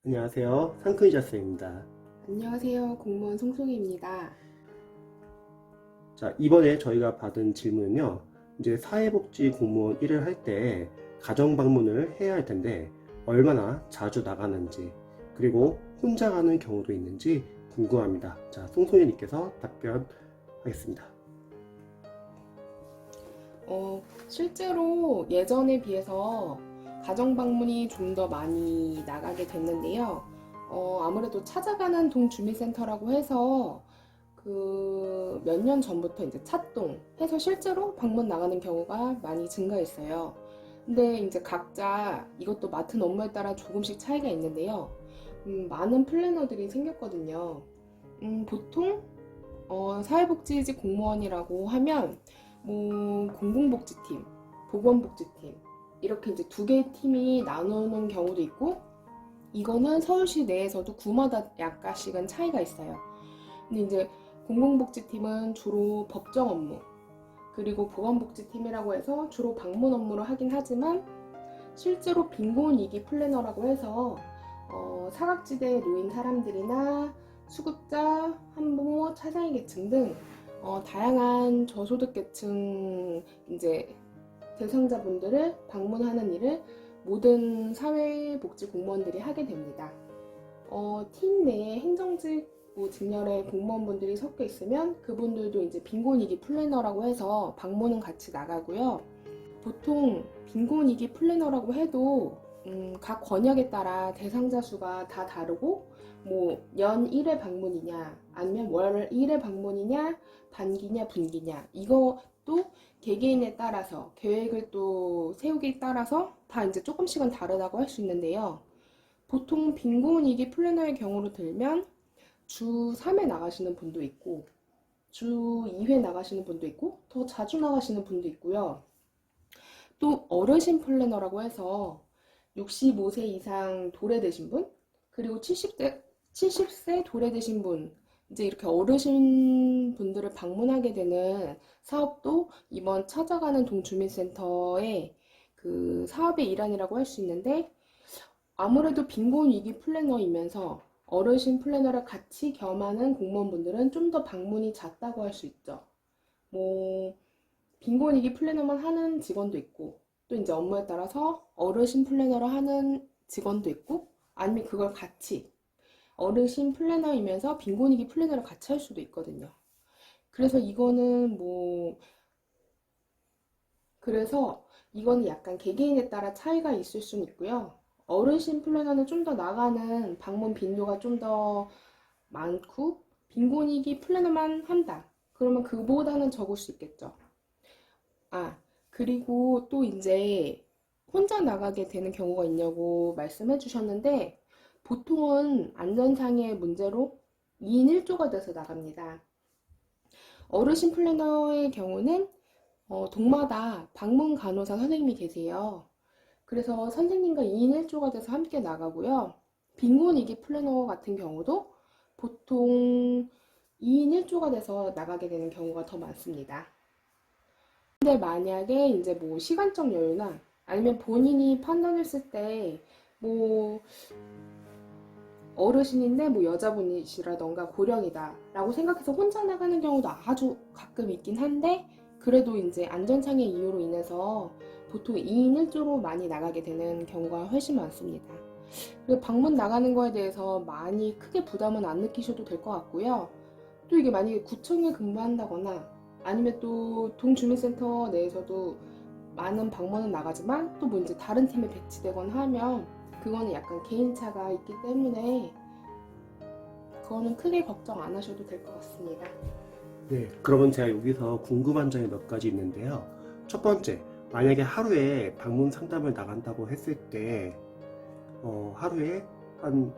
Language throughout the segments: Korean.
안녕하세요. 상크이자스입니다. 안녕하세요. 공무원 송송입니다. 자, 이번에 저희가 받은 질문은요. 이제 사회복지 공무원 일을 할 때 가정 방문을 해야 할 텐데 얼마나 자주 나가는지 그리고 혼자 가는 경우도 있는지 궁금합니다. 자, 송송이님께서 답변하겠습니다. 실제로 예전에 비해서 가정 방문이 좀 더 많이 나가게 됐는데요. 아무래도 찾아가는 동주민센터라고 해서 그 몇 년 전부터 이제 찻동 해서 실제로 방문 나가는 경우가 많이 증가했어요. 근데 이제 각자 이것도 맡은 업무에 따라 조금씩 차이가 있는데요. 많은 플래너들이 생겼거든요. 보통 사회복지직 공무원이라고 하면 뭐 공공복지팀, 보건복지팀 이렇게 이제 두 개의 팀이 나누는 경우도 있고, 이거는 서울시 내에서도 구마다 약간씩은 차이가 있어요. 근데 이제 공공복지팀은 주로 법정 업무, 그리고 보건복지팀이라고 해서 주로 방문 업무를 하긴 하지만 실제로 빈곤위기 플래너라고 해서 사각지대에 놓인 사람들이나 수급자, 한부모, 차상위 계층 등 다양한 저소득 계층 이제 대상자분들을 방문하는 일을 모든 사회복지 공무원들이 하게 됩니다. 팀 내에 행정직 직렬의 공무원분들이 섞여 있으면 그분들도 이제 빈곤위기 플래너라고 해서 방문은 같이 나가고요. 보통 빈곤위기 플래너라고 해도 각 권역에 따라 대상자 수가 다 다르고, 뭐 연 1회 방문이냐 아니면 월 1회 방문이냐 반기냐 분기냐, 이것도 개개인에 따라서 계획을 또 세우기에 따라서 다 이제 조금씩은 다르다고 할 수 있는데요. 보통 빈곤위기 플래너의 경우로 들면 주 3회 나가시는 분도 있고 주 2회 나가시는 분도 있고 더 자주 나가시는 분도 있고요. 또 어르신 플래너라고 해서 65세 이상 도래되신 분, 그리고 70세 도래되신 분, 이제 이렇게 어르신 분들을 방문하게 되는 사업도 이번 찾아가는 동주민센터의 그 사업의 일환이라고 할 수 있는데, 아무래도 빈곤위기 플래너이면서 어르신 플래너를 같이 겸하는 공무원분들은 좀 더 방문이 잦다고 할 수 있죠. 뭐 빈곤위기 플래너만 하는 직원도 있고, 또 이제 업무에 따라서 어르신 플래너를 하는 직원도 있고, 아니면 그걸 같이 어르신 플래너이면서 빈곤위기 플래너를 같이 할 수도 있거든요. 그래서 이거는 약간 개개인에 따라 차이가 있을 수는 있고요. 어르신 플래너는 좀 더 나가는 방문 빈도가 좀 더 많고, 빈곤위기 플래너만 한다, 그러면 그보다는 적을 수 있겠죠. 그리고 또 이제 혼자 나가게 되는 경우가 있냐고 말씀해 주셨는데, 보통은 안전상의 문제로 2인 1조가 돼서 나갑니다. 어르신 플래너의 경우는 동마다 방문 간호사 선생님이 계세요. 그래서 선생님과 2인 1조가 돼서 함께 나가고요. 빈곤위기 플래너 같은 경우도 보통 2인 1조가 돼서 나가게 되는 경우가 더 많습니다. 근데 만약에 이제 뭐 시간적 여유나 아니면 본인이 판단했을 때 뭐 어르신인데 뭐 여자분이시라던가 고령이다 라고 생각해서 혼자 나가는 경우도 아주 가끔 있긴 한데, 그래도 이제 안전상의 이유로 인해서 보통 2인 1조로 많이 나가게 되는 경우가 훨씬 많습니다. 그리고 방문 나가는 거에 대해서 많이 크게 부담은 안 느끼셔도 될 것 같고요. 또 이게 만약에 구청에 근무한다거나 아니면 또 동주민센터 내에서도 많은 방문은 나가지만 또 뭐 이제 다른 팀에 배치되거나 하면 그거는 약간 개인차가 있기 때문에 그거는 크게 걱정 안 하셔도 될 것 같습니다. 네, 그러면 제가 여기서 궁금한 점이 몇 가지 있는데요. 첫 번째, 만약에 하루에 방문 상담을 나간다고 했을 때 하루에 한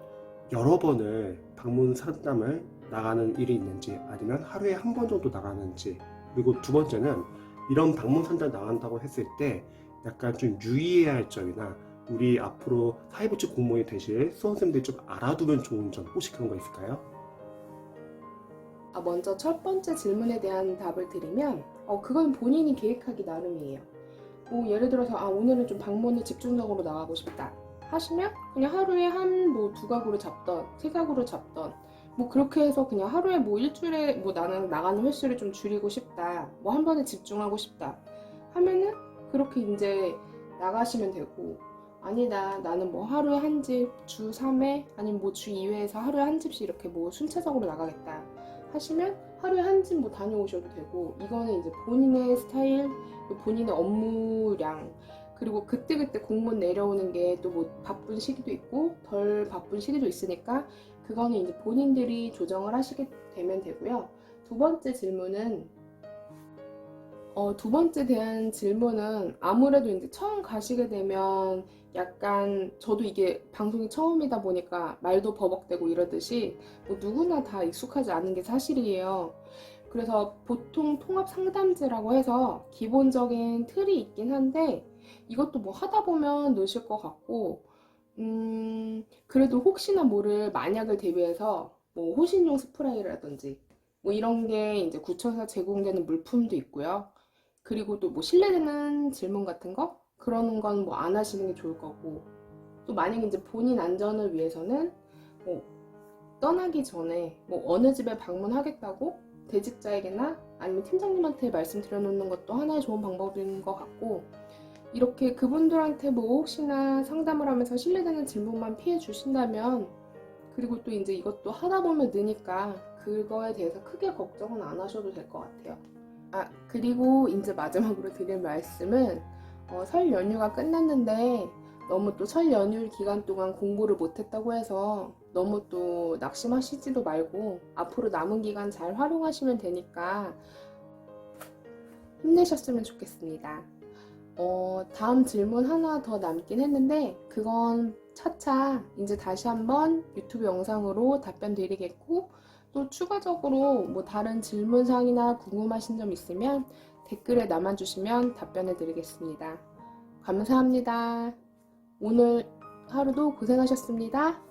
여러 번을 방문 상담을 나가는 일이 있는지, 아니면 하루에 한 번 정도 나가는지, 그리고 두 번째는 이런 방문 상담 나간다고 했을 때 약간 좀 유의해야 할 점이나 우리 앞으로 사회복지 공무원이 되실 수험생들이 좀 알아두면 좋은 점, 혹시 그런 거 있을까요? 먼저 첫 번째 질문에 대한 답을 드리면 그건 본인이 계획하기 나름이에요. 뭐 예를 들어서 오늘은 좀 방문을 집중적으로 나가고 싶다 하시면 그냥 하루에 한 뭐 2가구를 잡던 3가구를 잡던 뭐 그렇게 해서 그냥 하루에 뭐 일주일에 뭐 나는 나가는 횟수를 좀 줄이고 싶다, 뭐 한 번에 집중하고 싶다 하면은 그렇게 이제 나가시면 되고, 아니다 나는 뭐 하루에 한 집, 주 3회 아니면 뭐 주 2회에서 하루에 한 집씩 이렇게 뭐 순차적으로 나가겠다 하시면 하루에 한 집 뭐 다녀오셔도 되고, 이거는 이제 본인의 스타일, 본인의 업무량, 그리고 그때그때 공문 내려오는 게 또 뭐 바쁜 시기도 있고 덜 바쁜 시기도 있으니까 그거는 이제 본인들이 조정을 하시게 되면 되고요. 두 번째 대한 질문은 아무래도 이제 처음 가시게 되면 약간, 저도 이게 방송이 처음이다 보니까 말도 버벅대고 이러듯이 뭐 누구나 다 익숙하지 않은 게 사실이에요. 그래서 보통 통합 상담제라고 해서 기본적인 틀이 있긴 한데 이것도 뭐 하다 보면 느실 것 같고, 그래도 혹시나 모를 만약을 대비해서 뭐 호신용 스프레이라든지 뭐 이런 게 이제 구청에서 제공되는 물품도 있고요. 그리고 또 뭐 실례되는 질문 같은 거 그러는 건 뭐 안 하시는 게 좋을 거고, 또 만약에 이제 본인 안전을 위해서는 뭐 떠나기 전에 뭐 어느 집에 방문하겠다고 대직자에게나 아니면 팀장님한테 말씀드려 놓는 것도 하나의 좋은 방법인 것 같고, 이렇게 그분들한테 뭐 혹시나 상담을 하면서 실례되는 질문만 피해 주신다면, 그리고 또 이제 이것도 하다 보면 느니까 그거에 대해서 크게 걱정은 안 하셔도 될 것 같아요. 그리고 이제 마지막으로 드릴 말씀은 설 연휴가 끝났는데 너무 또 설 연휴 기간 동안 공부를 못했다고 해서 너무 또 낙심하시지도 말고 앞으로 남은 기간 잘 활용하시면 되니까 힘내셨으면 좋겠습니다. 다음 질문 하나 더 남긴 했는데 그건 차차 이제 다시 한번 유튜브 영상으로 답변 드리겠고, 또 추가적으로 뭐 다른 질문사항이나 궁금하신 점 있으면 댓글에 남아주시면 답변해 드리겠습니다. 감사합니다. 오늘 하루도 고생하셨습니다.